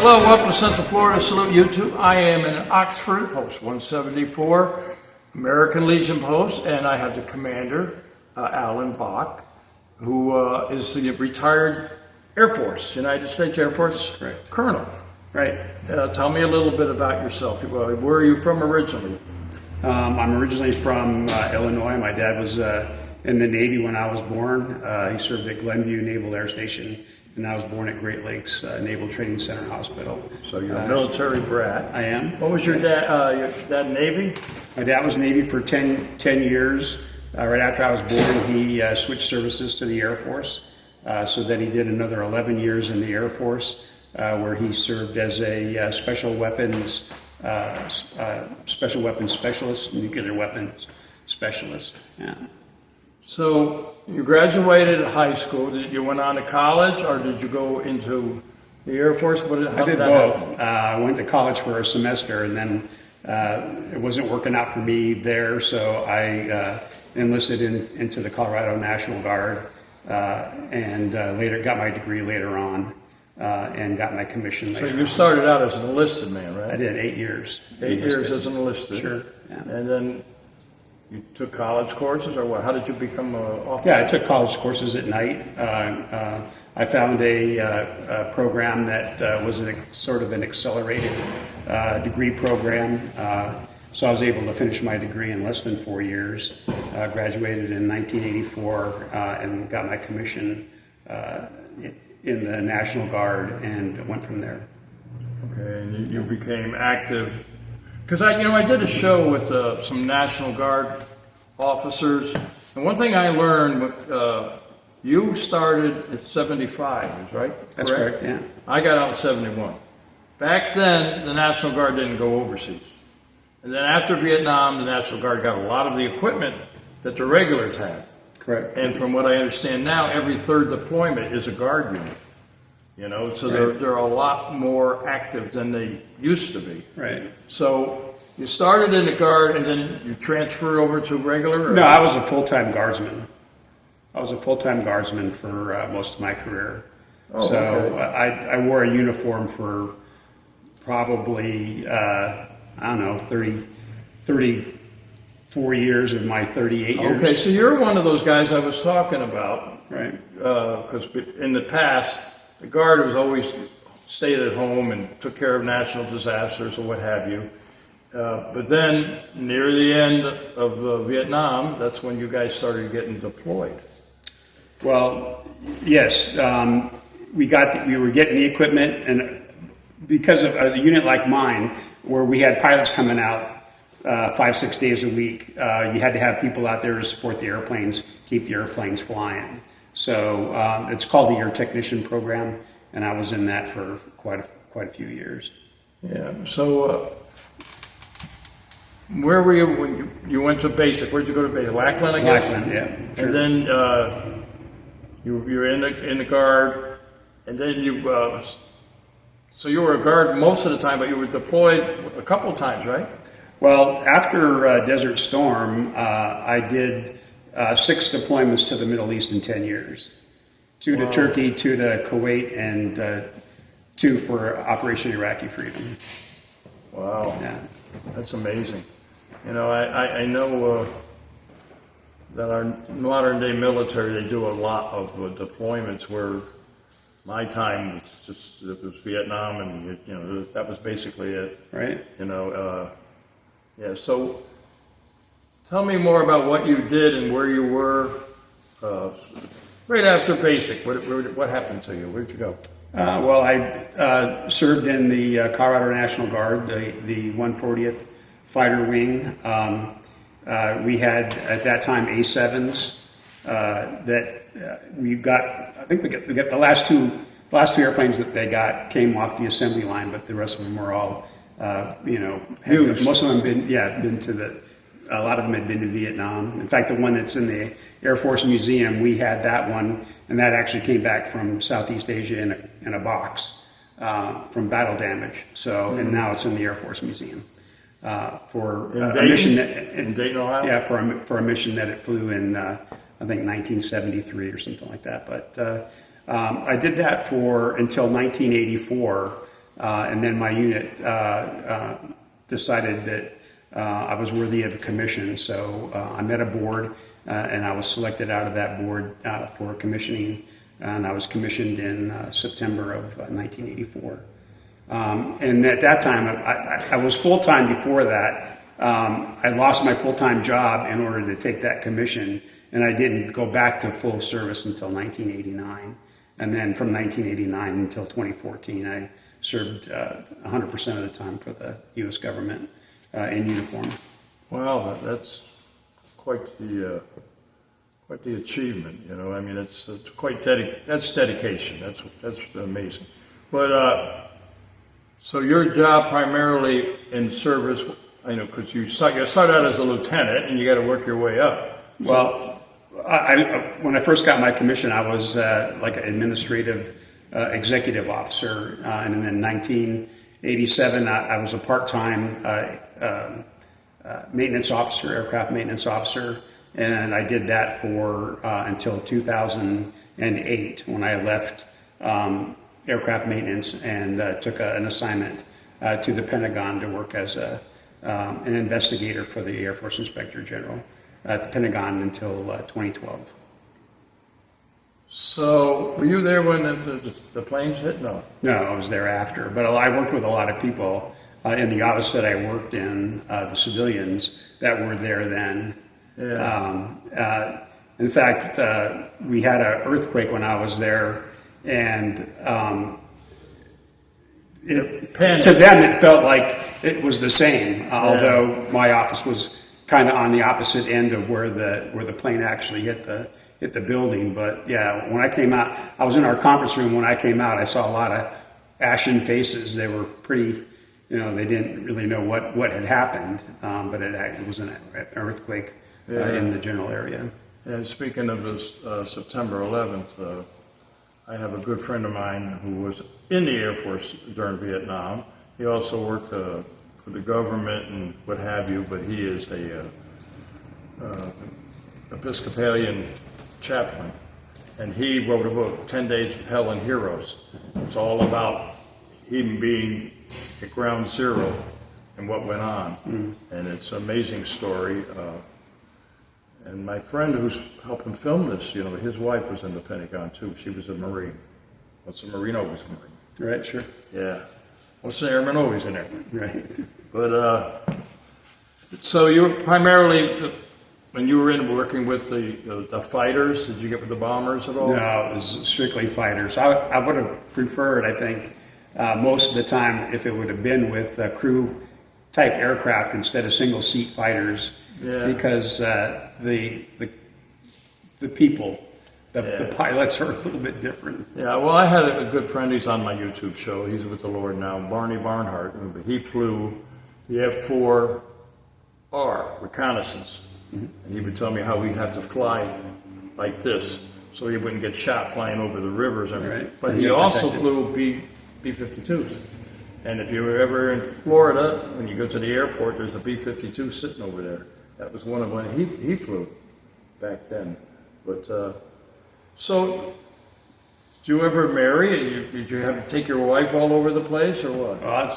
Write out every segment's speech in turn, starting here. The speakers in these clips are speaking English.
Hello, welcome to Central Florida Salute YouTube. I am in Oxford, post 174, American Legion post, and I have the commander, Alan Bach, who is the retired Air Force, United States Air Force Colonel. Right. Tell me a little bit about yourself. Where are you from originally? I'm originally from Illinois. My dad was in the Navy when I was born. He served at Glenview Naval Air Station, and I was born at Great Lakes Naval Training Center Hospital. So you're a military brat. I am. What was your dad Navy? My dad was Navy for 10 years. Right after I was born, he switched services to the Air Force. So then he did another 11 years in the Air Force, where he served as a special weapons specialist, nuclear weapons specialist. Yeah. So you graduated high school. Did you went on to college, or did you go into the Air Force? I did both. I went to college for a semester, and then it wasn't working out for me there, so I enlisted into the Colorado National Guard, and later got my degree later on, and got my commission later. So you started out as an enlisted man, right? I did 8 years. 8 years as an enlisted. Sure. Yeah. And then you took college courses, or what? How did you become an officer? Yeah, I took college courses at night. I found a program that was sort of an accelerated degree program. So I was able to finish my degree in less than 4 years. Graduated in 1984 and got my commission in the National Guard, and went from there. Okay, and you became active. Because I did a show with some National Guard officers, and one thing I learned, you started at 75, right? That's correct, yeah. I got out in 71. Back then, the National Guard didn't go overseas. And then after Vietnam, the National Guard got a lot of the equipment that the regulars had. Correct. And from what I understand now, every third deployment is a Guard unit. So Right. they're a lot more active than they used to be. Right. So you started in the Guard and then you transferred over to regular? No, I was a full-time guardsman. I was a full-time guardsman for most of my career. Oh, so okay. I wore a uniform for probably, 34 years of my 38 years. Okay, so you're one of those guys I was talking about. Right. Because in the past, the Guard was always stayed at home and took care of national disasters or what have you. But then, near the end of Vietnam, that's when you guys started getting deployed. Well, yes, we were getting the equipment, and because of a unit like mine, where we had pilots coming out 5-6 days a week, you had to have people out there to support the airplanes, keep the airplanes flying. So it's called the Air Technician Program, and I was in that for quite a few years. Yeah. So where were you when you went to basic? Where'd you go to basic? Lackland, I guess. Lackland, yeah. Sure. And then you're in the Guard, and then so you were a Guard most of the time, but you were deployed a couple of times, right? Well, after Desert Storm, I did 6 deployments to the Middle East in 10 years. 2 to Turkey, 2 to Kuwait, and 2 for Operation Iraqi Freedom. Wow, Yeah. that's amazing. I know that our modern day military, they do a lot of deployments where my time was it was Vietnam, and that was basically it. Right. Yeah. So tell me more about what you did and where you were right after basic. What happened to you? Where'd you go? Well, I served in the Colorado National Guard, the 140th Fighter Wing. We had at that time A7s that we got. I think we got the last two airplanes that they got came off the assembly line, but the rest of them were all, most of them been to a lot of them had been to Vietnam. In fact, the one that's in the Air Force Museum, we had that one, and that actually came back from Southeast Asia in a box from battle damage. So, and now it's in the Air Force Museum for a mission in Dayton, Ohio. Yeah, for a mission that it flew in, I think 1973 or something like that. But I did that until 1984. And then my unit decided that I was worthy of a commission. So I met a board and I was selected out of that board for commissioning. And I was commissioned in September of 1984. And at that time, I was full-time before that. I lost my full-time job in order to take that commission, and I didn't go back to full service until 1989. And then from 1989 until 2014, I served 100% of the time for the U.S. government in uniform. Wow, that's quite the achievement. You know, I mean, it's quite that's dedication. That's amazing. But so your job primarily in service, you know, because you start out as a lieutenant and you got to work your way up. Well, when I first got my commission, I was like an administrative executive officer, and then in 1987, I was a part-time maintenance officer, aircraft maintenance officer, and I did that for until 2008 when I left aircraft maintenance and took an assignment to the Pentagon to work as an investigator for the Air Force Inspector General at the Pentagon until 2012. So were you there when the planes hit? No. No, I was there after, but I worked with a lot of people in the office that I worked in, the civilians that were there then. Yeah. In fact, we had an earthquake when I was there, and to them it felt like it was the same, although my office was kind of on the opposite end of where the plane actually hit the building. But yeah, when I came out, I was in our conference room. When I came out, I saw a lot of ashen faces. They were pretty, you know, they didn't really know what had happened, but it was an earthquake in the general area. And speaking of this September 11th, I have a good friend of mine who was in the Air Force during Vietnam. He also worked for the government and what have you, but he is a Episcopalian chaplain. And he wrote a book, 10 Days of Hell and Heroes. It's all about him being at ground zero and what went on. And it's an amazing story. And my friend who's helping film this, you know, his wife was in the Pentagon too. She was a Marine. What's a Marine? Always a Marine. Right, sure. Yeah. What's an airman? Always an airman. Right. But so you were primarily, when you were in working with the fighters, did you get with the bombers at all? No, it was strictly fighters. I would have preferred, I think, most of the time if it would have been with crew type aircraft instead of single seat fighters, because the people, the pilots are a little bit different. Yeah, well, I had a good friend. He's on my YouTube show. He's with the Lord now, Barney Barnhart. He flew the F-4R reconnaissance, and he would tell me how we had to fly like this so he wouldn't get shot flying over the rivers. Right. But he also flew B-52s. And if you were ever in Florida, when you go to the airport, there's a B-52 sitting over there. That was one of when he flew back then. But so, did you ever marry? Did you have to take your wife all over the place, or what? Well,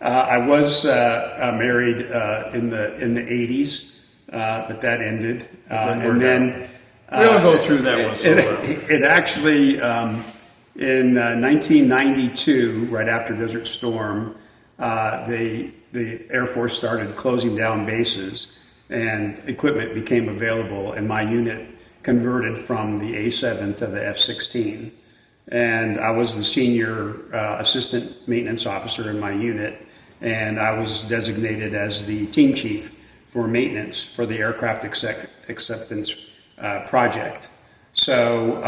I was married in the 80s, but that ended, and then we all go through that once in a while. It actually in 1992, right after Desert Storm, the Air Force started closing down bases, and equipment became available, and my unit converted from the A7 to the F-16. And I was the senior assistant maintenance officer in my unit, and I was designated as the team chief for maintenance for the aircraft acceptance project. So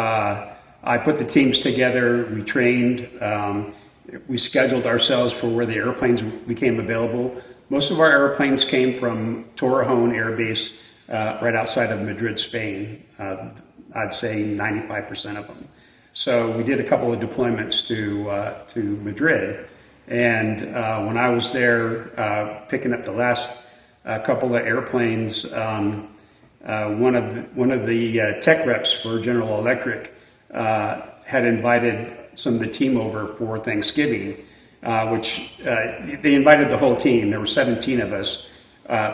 I put the teams together, we trained, we scheduled ourselves for where the airplanes became available. Most of our airplanes came from Torrejon Air Base right outside of Madrid, Spain. I'd say 95% of them. So we did a couple of deployments to Madrid, and when I was there picking up the last couple of airplanes, one of the tech reps for General Electric had invited some of the team over for Thanksgiving, which they invited the whole team. There were 17 of us.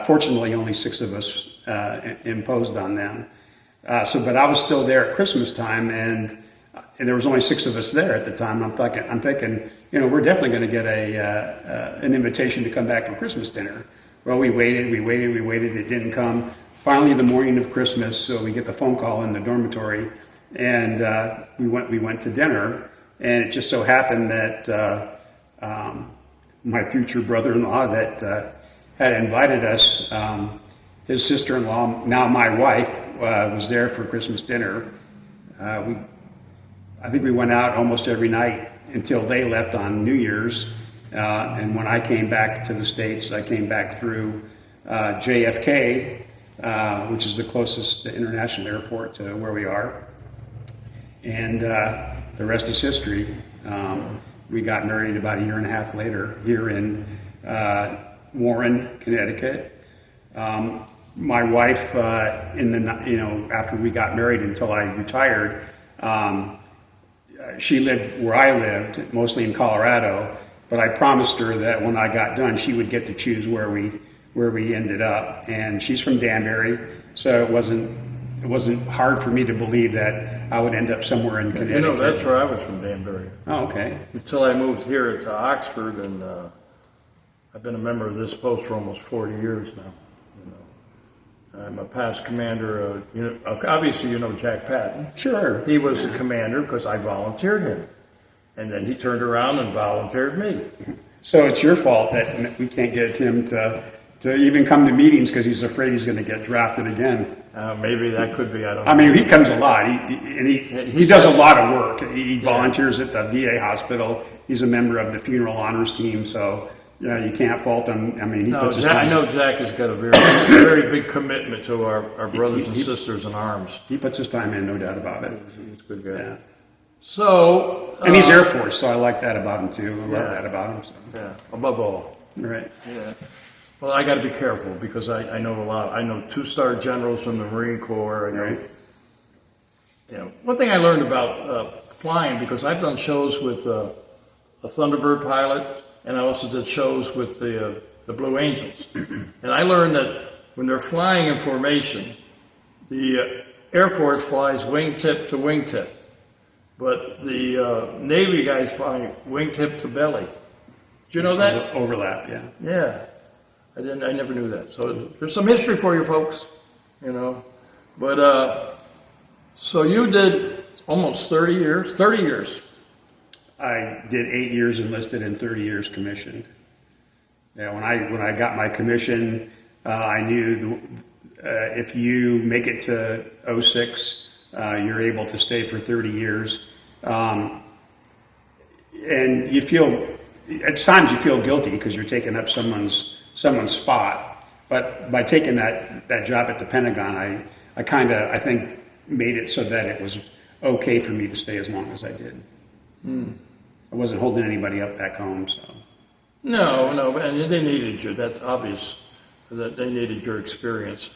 Fortunately, only 6 of us imposed on them. But I was still there at Christmas time, and there was only 6 of us there at the time. I'm thinking, we're definitely going to get an invitation to come back for Christmas dinner. Well, we waited. It didn't come. Finally, the morning of Christmas, so we get the phone call in the dormitory, and we went to dinner. And it just so happened that my future brother-in-law that had invited us, his sister-in-law, now my wife, was there for Christmas dinner. I think we went out almost every night until they left on New Year's. And when I came back to the States, I came back through JFK, which is the closest international airport to where we are. And the rest is history. We got married about a year and a half later here in Warren, Connecticut. My wife, after we got married until I retired, she lived where I lived, mostly in Colorado. But I promised her that when I got done, she would get to choose where we ended up. And she's from Danbury, so it wasn't hard for me to believe that I would end up somewhere in Connecticut. That's where I was from, Danbury. Oh, okay. Until I moved here to Oxford, and I've been a member of this post for almost 40 years now. I'm a past commander. Obviously, Jack Patton. Sure. He was the commander because I volunteered him, and then he turned around and volunteered me. So it's your fault that we can't get him to even come to meetings because he's afraid he's going to get drafted again. Maybe that could be. I don't know. I mean, he comes a lot. He does a lot of work. He volunteers at the VA hospital. He's a member of the funeral honors team. So you can't fault him. I mean, he puts his time. I know Jack has got a very big commitment to our brothers and sisters in arms. He puts his time in, no doubt about it. He's a good guy. Yeah. So. And he's Air Force, so I like that about him too. I love that about him. So. Yeah. Above all. Right. Yeah. Well, I got to be careful because I know a lot. I know 2-star generals from the Marine Corps. Right. One thing I learned about flying, because I've done shows with a Thunderbird pilot, and I also did shows with the Blue Angels. And I learned that when they're flying in formation, the Air Force flies wingtip to wingtip, but the Navy guys fly wingtip to belly. Did you know that? Overlap, yeah. Yeah. I never knew that. So there's some history for you folks, But so you did almost 30 years. 30 years. I did 8 years enlisted and 30 years commissioned. Yeah, when I got my commission, I knew if you make it to 06, you're able to stay for 30 years. And you feel, at times you feel guilty because you're taking up someone's spot. But by taking that job at the Pentagon, I think made it so that it was okay for me to stay as long as I did. I wasn't holding anybody up back home, so. No, and they needed you. That's obvious that they needed your experience.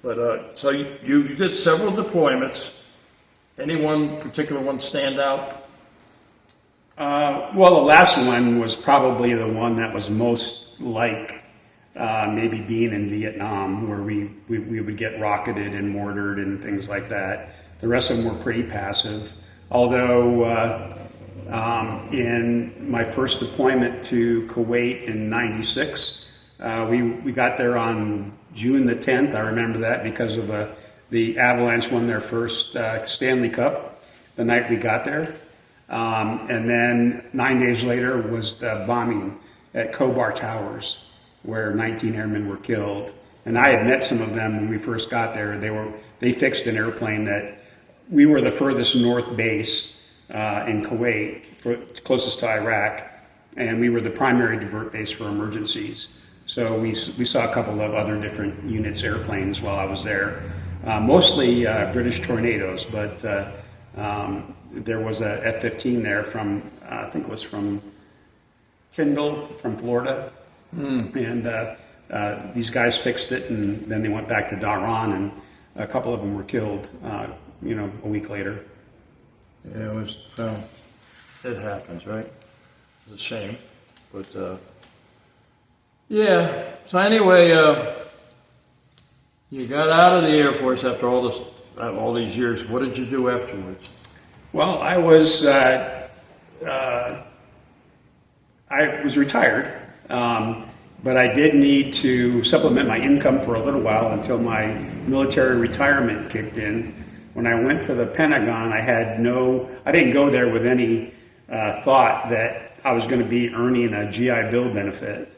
But so you did several deployments. Any one particular one stand out? Well, the last one was probably the one that was most like maybe being in Vietnam, where we would get rocketed and mortared and things like that. The rest of them were pretty passive. Although in my first deployment to Kuwait in '96, we got there on June the 10th. I remember that because of the Avalanche won their first Stanley Cup the night we got there. And then 9 days later was the bombing at Khobar Towers, where 19 airmen were killed. And I had met some of them when we first got there. They fixed an airplane that we were the furthest north base in Kuwait, closest to Iraq, and we were the primary divert base for emergencies. So we saw a couple of other different units, airplanes while I was there, mostly British Tornadoes, but there was a F-15 there from, I think it was from Tyndall, from Florida. And these guys fixed it, and then they went back to Dhahran, and a couple of them were killed, a week later. Yeah, it was. It happens, right? It's a shame, but yeah. So anyway, you got out of the Air Force after all these years. What did you do afterwards? Well, I was retired, but I did need to supplement my income for a little while until my military retirement kicked in. When I went to the Pentagon, I didn't go there with any thought that I was going to be earning a GI Bill benefit.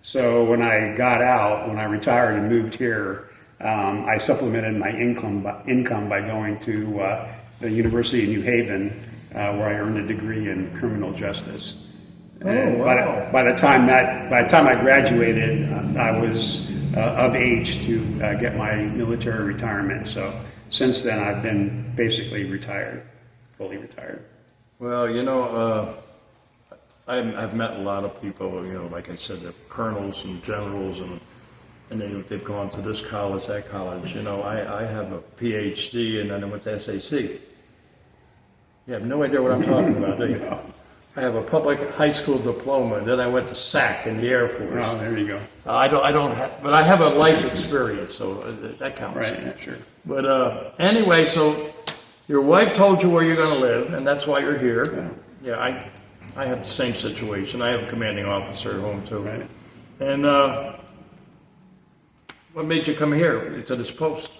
So when I got out, when I retired and moved here, I supplemented my income by going to the University of New Haven, where I earned a degree in criminal justice. And wow. by the time I graduated, I was of age to get my military retirement. So since then, I've been basically retired, fully retired. Well, I've met a lot of people, like I said, the colonels and generals, and they've gone to this college, that college. I have a PhD, and then I went to SAC. You have no idea what I'm talking about, do you? No. I have a public high school diploma, and then I went to SAC in the Air Force. Oh, there you go. So I don't have, but I have a life experience, so that counts. Right, yeah, sure. But anyway, so your wife told you where you're going to live, and that's why you're here. Yeah, I have the same situation. I have a commanding officer at home too. Right. And what made you come here to this post?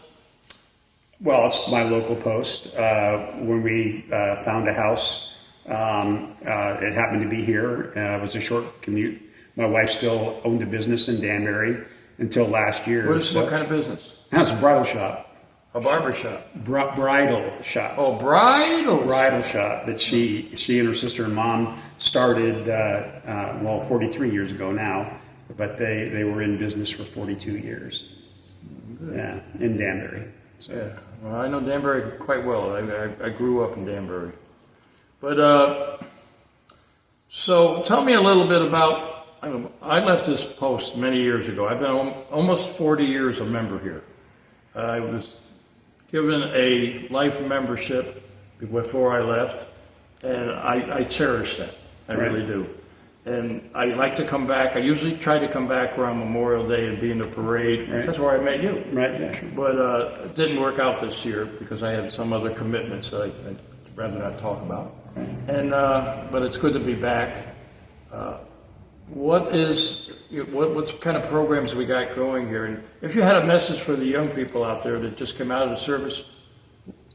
Well, it's my local post. When we found a house, it happened to be here. It was a short commute. My wife still owned a business in Danbury until last year. What kind of business? It's a bridal shop. A barber shop. Bridal shop. Oh, bridal. Bridal shop that she and her sister and mom started, 43 years ago now, but they were in business for 42 years. Good. Yeah, in Danbury. So. Yeah, well, I know Danbury quite well. I grew up in Danbury. But, so tell me a little bit about, I left this post many years ago. I've been almost 40 years a member here. I was given a life membership before I left, and I cherish that. I really do. And I like to come back. I usually try to come back around Memorial Day and be in the parade. Right. That's where I met you. Right, yeah, sure. But it didn't work out this year because I had some other commitments that I'd rather not talk about. Right. And but it's good to be back. What kind of programs we got going here? And if you had a message for the young people out there that just came out of the service,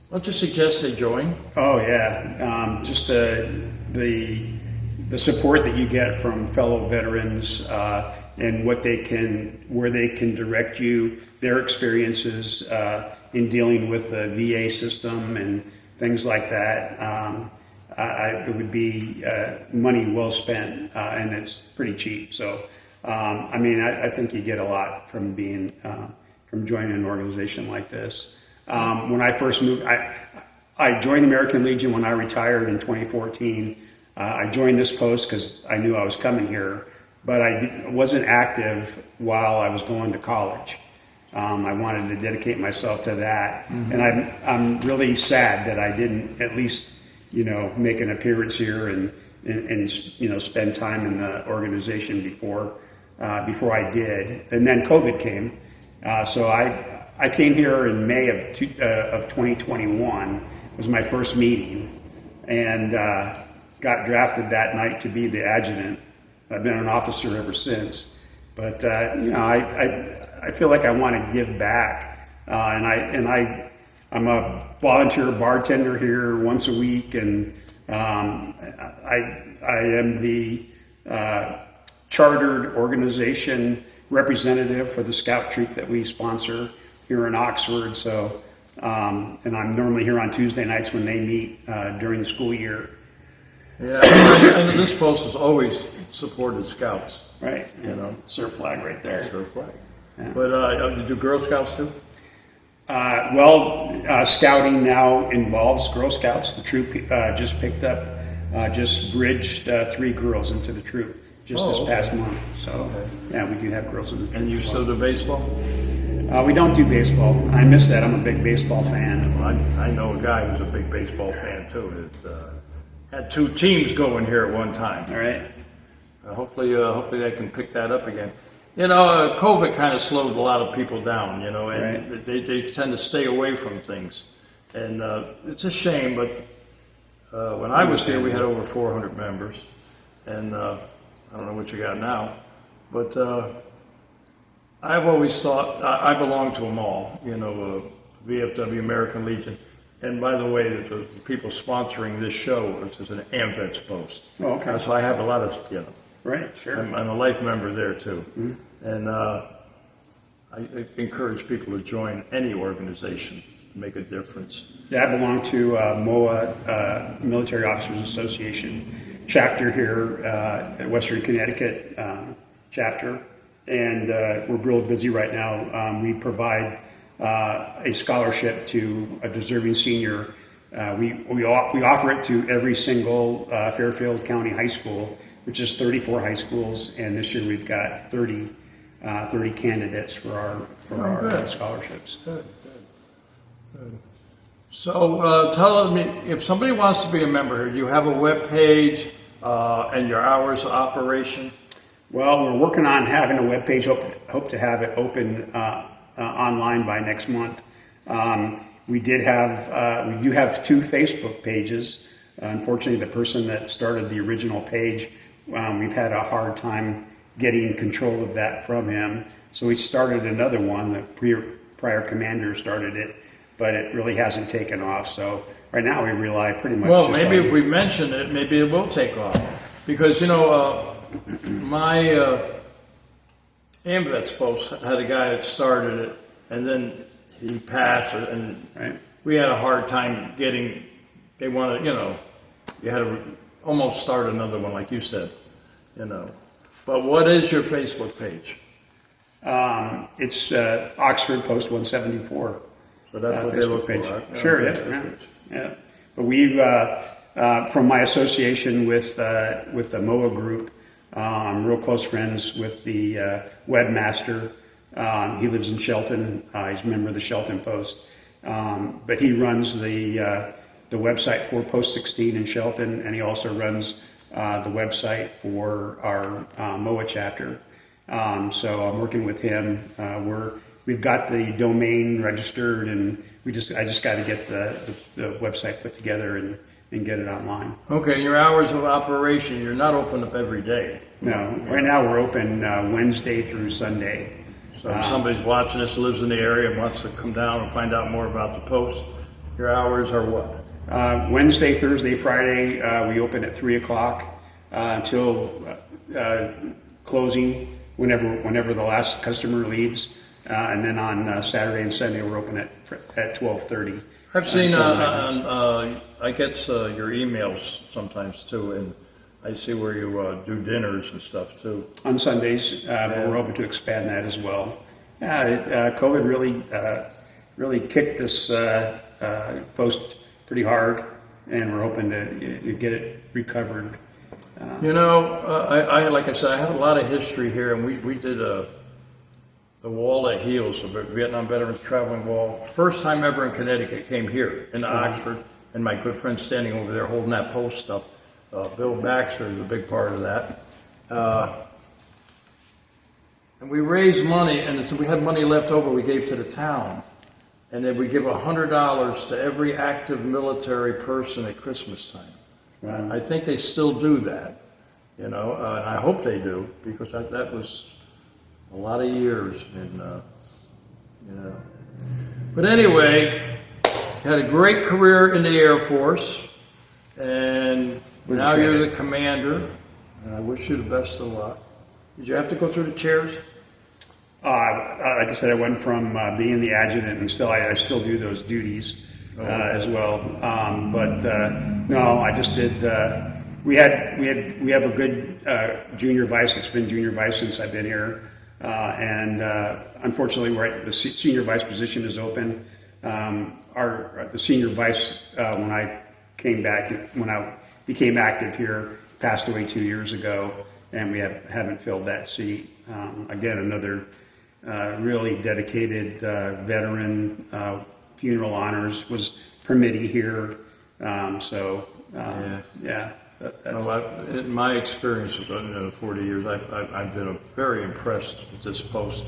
what do you suggest they join? Oh yeah, just the support that you get from fellow veterans and where they can direct you, their experiences in dealing with the VA system and things like that. It would be money well spent, and it's pretty cheap. So, I think you get a lot from being from joining an organization like this. When I first moved, I joined the American Legion when I retired in 2014. I joined this post because I knew I was coming here, but I wasn't active while I was going to college. I wanted to dedicate myself to that, mm-hmm. and I'm really sad that I didn't at least make an appearance here and spend time in the organization before I did. And then COVID came, so I came here in May of 2021. Was my first meeting, and got drafted that night to be the adjutant. I've been an officer ever since, but I feel like I want to give back, I'm a volunteer bartender here once a week, and I am the chartered organization representative for the scout troop that we sponsor here in Oxford. So, and I'm normally here on Tuesday nights when they meet during the school year. Yeah, and this post has always supported scouts. Right. Surf flag right there. Surf flag. Yeah. But do Girl Scouts too? Scouting now involves Girl Scouts. The troop just bridged 3 girls into the troop this past month. So, yeah, we do have girls in the troop. And you still do baseball? We don't do baseball. I miss that. I'm a big baseball fan. Well, I know a guy who's a big baseball fan too. had 2 teams going here at one time. All right. Hopefully they can pick that up again. COVID kind of slowed a lot of people down, and Right. they tend to stay away from things. And it's a shame, but when I was here, we had over 400 members. And I don't know what you got now. But I've always thought, I belong to them all, VFW, American Legion. And by the way, the people sponsoring this show, which is an AMVETS Post. Oh, okay. So I have a lot of, Right, sure. I'm a life member there too. And I encourage people to join any organization to make a difference. Yeah, I belong to MOA, Military Officers Association chapter here at Western Connecticut chapter. And we're real busy right now. We provide a scholarship to a deserving senior. We offer it to every single Fairfield County high school, which is 34 high schools, and this year we've got 30 candidates for our good. scholarships. Good. So tell me, if somebody wants to be a member here, do you have a web page and your hours of operation? Well, we're working on having a web page. Hope to have it open online by next month. We do have 2 Facebook pages. Unfortunately, the person that started the original page, we've had a hard time getting control of that from him. So we started another one. The prior commander started it, but it really hasn't taken off. So right now we rely pretty much. Well, just maybe on- if we mention it, maybe it will take off. Because, my AMVETS Post had a guy that started it, and then he passed, and Right. we had a hard time getting, they wanted, you had to almost start another one, like you said, But what is your Facebook page? It's Oxford Post 174. So that's what they Facebook look page. for, right? Sure, Yeah, yeah, Facebook yeah. page. Yeah. But we've, from my association with the MOA group, I'm real close friends with the webmaster. He lives in Shelton. He's a member of the Shelton Post. But he runs the website for Post 16 in Shelton, and he also runs the website for our MOA chapter. So I'm working with him. We've got the domain registered, and I just got to get the website put together and get it online. Okay, your hours of operation, you're not open up every day. No, right now we're open Wednesday through Sunday. So if somebody's watching this, lives in the area, and wants to come down and find out more about the Post, your hours are what? Wednesday, Thursday, Friday, we open at 3 o'clock until closing, whenever the last customer leaves. And then on Saturday and Sunday, we're open at 12:30. I've seen until 9. I get your emails sometimes too, and I see where you do dinners and stuff too. On Sundays, but we're hoping to expand that as well. Yeah, COVID really kicked this post pretty hard, and we're hoping to get it recovered. I like I said, I have a lot of history here, and we did the wall that heals, the Vietnam Veterans Traveling Wall. First time ever in Connecticut, came here in Oxford, and my good friend standing over there holding that post up. Bill Baxter is a big part of that. And we raised money, and so we had money left over we gave to the town. And then we give $100 to every active military person at Christmas time. Wow. I think they still do that, and I hope they do, because that was a lot of years, and But anyway, you had a great career in the Air Force, and now you're the commander, and I wish you the best of luck. Did you have to go through the chairs? Like I said, I went from being the adjutant, and I still do those duties as well. No, I just did. We have a good junior vice. It's been junior vice since I've been here, and unfortunately, the senior vice position is open. The senior vice, when I became active here, passed away 2 years ago, and we haven't filled that seat. Again, another really dedicated veteran. Funeral honors was permittee here, so Yeah. That's, Well, in my experience with the 40 years, I've been very impressed with this post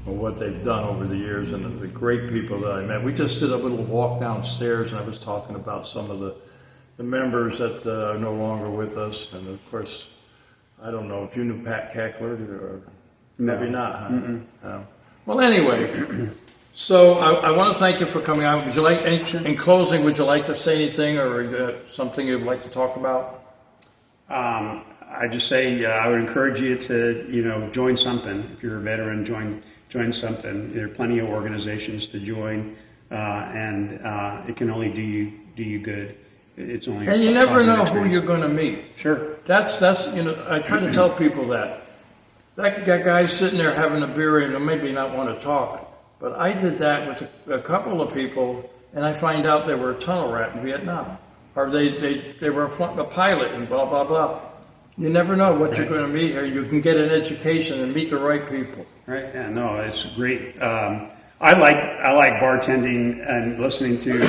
and what they've done over the years and the great people that I met. We just did a little walk downstairs, and I was talking about some of the members that are no longer with us. And of course, I don't know if you knew Pat Cackler or maybe not. Huh? No. Well, anyway, so I want to thank you for coming out. Would you like, in closing, would you like to say anything or something you'd like to talk about? I just say I would encourage you to join something. If you're a veteran, join something. There are plenty of organizations to join, and it can only do you good. It's only and you never know experience. who you're going to meet. Sure. That's I try to tell people that guy's sitting there having a beer and maybe not want to talk, but I did that with a couple of people, and I find out they were a tunnel rat in Vietnam. Or they were a pilot and blah, blah, blah. You never know what you're going to meet here. You can get an education and meet the right people. Right, yeah, no, it's great. I like bartending and listening to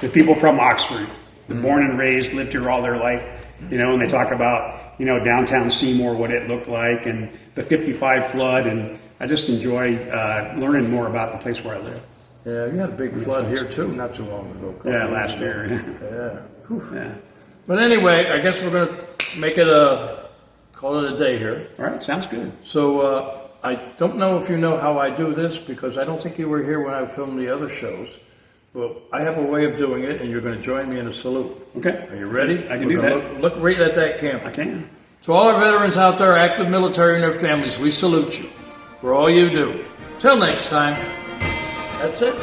the people from Oxford, born and raised, lived here all their life, and they talk about, downtown Seymour, what it looked like, and the 55 flood, and I just enjoy learning more about the place where I live. Yeah, you had a big flood here too, not too long ago. Yeah, last year. Yeah. Yeah. But anyway, I guess we're going to make it call it a day here. All right, sounds good. So I don't know if you know how I do this because I don't think you were here when I filmed the other shows. But I have a way of doing it, and you're going to join me in a salute. Okay. Are you ready? I can do that. Look right at that camera. I can. To all our veterans out there, active military and their families, we salute you for all you do. Till next time. That's it.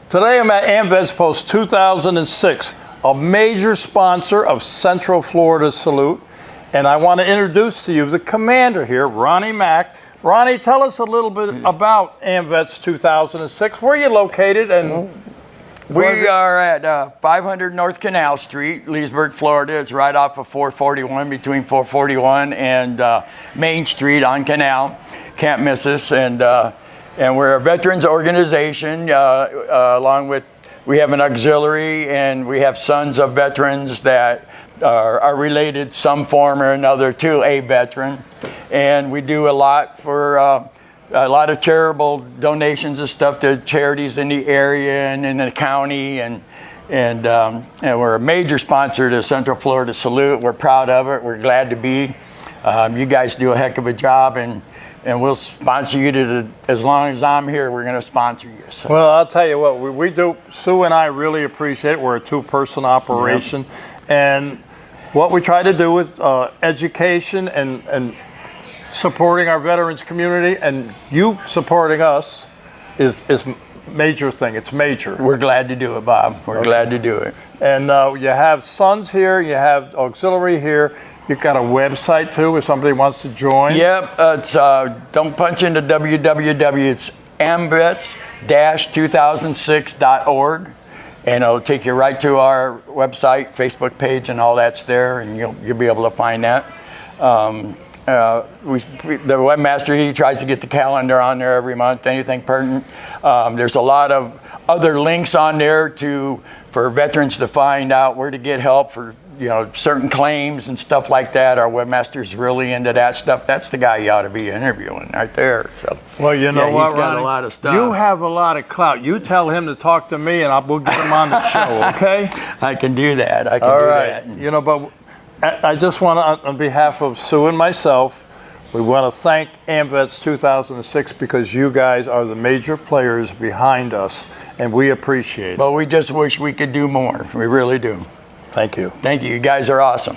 Today I'm at AMVETS Post 2006, a major sponsor of Central Florida Salute. And I want to introduce to you the commander here, Ronnie Mack. Ronnie, tell us a little bit about AMVETS 2006. Where are you located? And we are at 500 North Canal Street, Leesburg, Florida. It's right off of 441, between 441 and Main Street on Canal. Can't miss us. And we're a veterans organization, along with, we have an auxiliary, and we have sons of veterans that are related some form or another to a veteran. And we do a lot for a lot of charitable donations and stuff to charities in the area and in the county. And we're a major sponsor to Central Florida Salute. We're proud of it. We're glad to be. You guys do a heck of a job, and we'll sponsor you as long as I'm here. We're going to sponsor you. So. Well, I'll tell you what, we do. Sue and I really appreciate it. We're a two-person operation, and what we try to do with education and supporting our veterans community, and you supporting us, is major thing. It's major. We're glad to do it, Bob. We're glad to do it. And you have sons here. You have auxiliary here. You've got a website too if somebody wants to join. Yep, it's don't punch into www. It's amvets-2006.org, and it'll take you right to our website, Facebook page, and all that's there, and you'll be able to find that. The webmaster, he tries to get the calendar on there every month, anything pertinent. There's a lot of other links on there for veterans to find out where to get help for certain claims and stuff like that. Our webmaster's really into that stuff. That's the guy you ought to be interviewing right there. So, well, you know what, he's got Ronnie? a lot of stuff. You have a lot of clout. You tell him to talk to me, and we'll get him on the show. Okay? I can do that. All right. But I just want to, on behalf of Sue and myself, we want to thank AMVETS 2006 because you guys are the major players behind us, and we appreciate it. But we just wish we could do more. We really do. Thank you. Thank you. You guys are awesome.